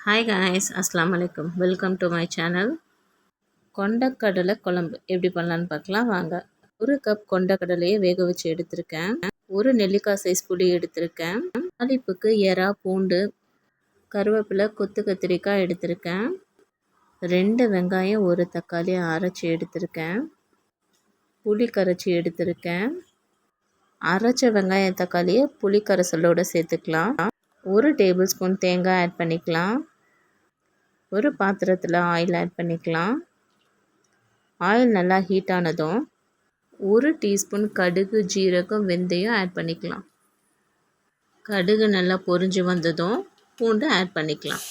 Hi guys, அஸ்ஸலாமு அலைக்கும். Welcome to my channel. கொண்டக்கடலை குழம்பு எப்படி பண்ணலான்னு பார்க்கலாம் வாங்க. 1 கப் கொண்டக்கடலையை வேக வச்சு எடுத்திருக்கேன். 1 நெல்லிக்காய் சைஸ் புளி எடுத்திருக்கேன். தாளிப்புக்கு எறா, பூண்டு, கருவேப்பிலை, கொத்து கத்திரிக்காய் எடுத்திருக்கேன். 2 வெங்காயம், 1 தக்காளி அரைச்சி எடுத்திருக்கேன். புளி கரைச்சி எடுத்திருக்கேன். அரைச்ச வெங்காயம் தக்காளியை புளி கரைசலோடு சேர்த்துக்கலாம். 1 டேபிள் ஸ்பூன் தேங்காய் ஆட் பண்ணிக்கலாம். ஒரு பாத்திரத்தில் ஆயில் ஆட் பண்ணிக்கலாம். ஆயில் நல்லா ஹீட் ஆனதும் 1 டீஸ்பூன் கடுகு, ஜீரகம், வெந்தயம் ஆட் பண்ணிக்கலாம். கடுகு நல்லா பொரிஞ்சு வந்ததும் பூண்டு ஆட் பண்ணிக்கலாம்.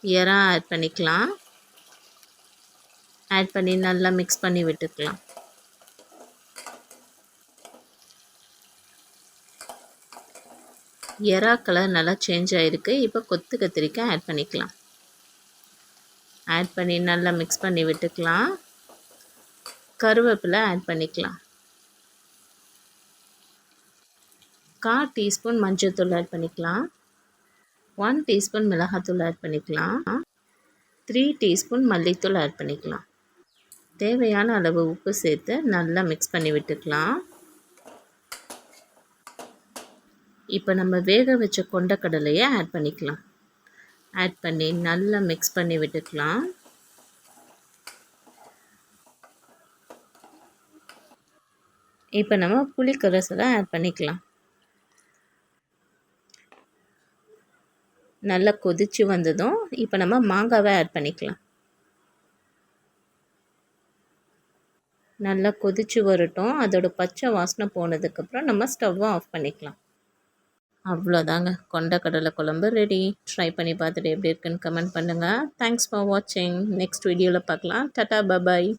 எறா ஆட் பண்ணிக்கலாம். ஆட் பண்ணி நல்லா மிக்ஸ் பண்ணி விட்டுக்கலாம். எறா கலர் நல்லா சேஞ்ச் ஆகிருக்கு. இப்போ கொத்து கத்திரிக்காய் ஆட் பண்ணிக்கலாம். ஆட் பண்ணி நல்லா மிக்ஸ் பண்ணி விட்டுக்கலாம். கருவேப்பிலை ஆட் பண்ணிக்கலாம். 1/4 டீஸ்பூன் மஞ்சள்தூள் ஆட் பண்ணிக்கலாம். 1 டீஸ்பூன் மிளகாத்தூள் ஆட் பண்ணிக்கலாம். 3 டீஸ்பூன் மல்லித்தூள் ஆட் பண்ணிக்கலாம். தேவையான அளவு உப்பு சேர்த்து நல்லா மிக்ஸ் பண்ணி விட்டுக்கலாம். இப்போ நம்ம வேக வச்ச கொண்டக்கடலையை ஆட் பண்ணிக்கலாம். ஆட் பண்ணி நல்லா மிக்ஸ் பண்ணி விட்டுக்கலாம். இப்போ நம்ம புளி கரைசலை ஆட் பண்ணிக்கலாம். நல்லா கொதிச்சு வந்ததும் இப்போ நம்ம மாங்காவை ஆட் பண்ணிக்கலாம். நல்லா கொதிச்சு வரட்டும். அதோட பச்சை வாசனை போனதுக்கப்புறம் நம்ம ஸ்டவ்வை ஆஃப் பண்ணிக்கலாம். அவ்வளோதாங்க, கொண்டக்கடலை குழம்பு ரெடி. ட்ரை பண்ணி பார்த்துட்டு எப்படி இருக்குன்னு கமெண்ட் பண்ணுங்கள். தேங்க்ஸ் ஃபார் வாட்சிங். நெக்ஸ்ட் வீடியோவில் பார்க்கலாம். டாடா, பாய்.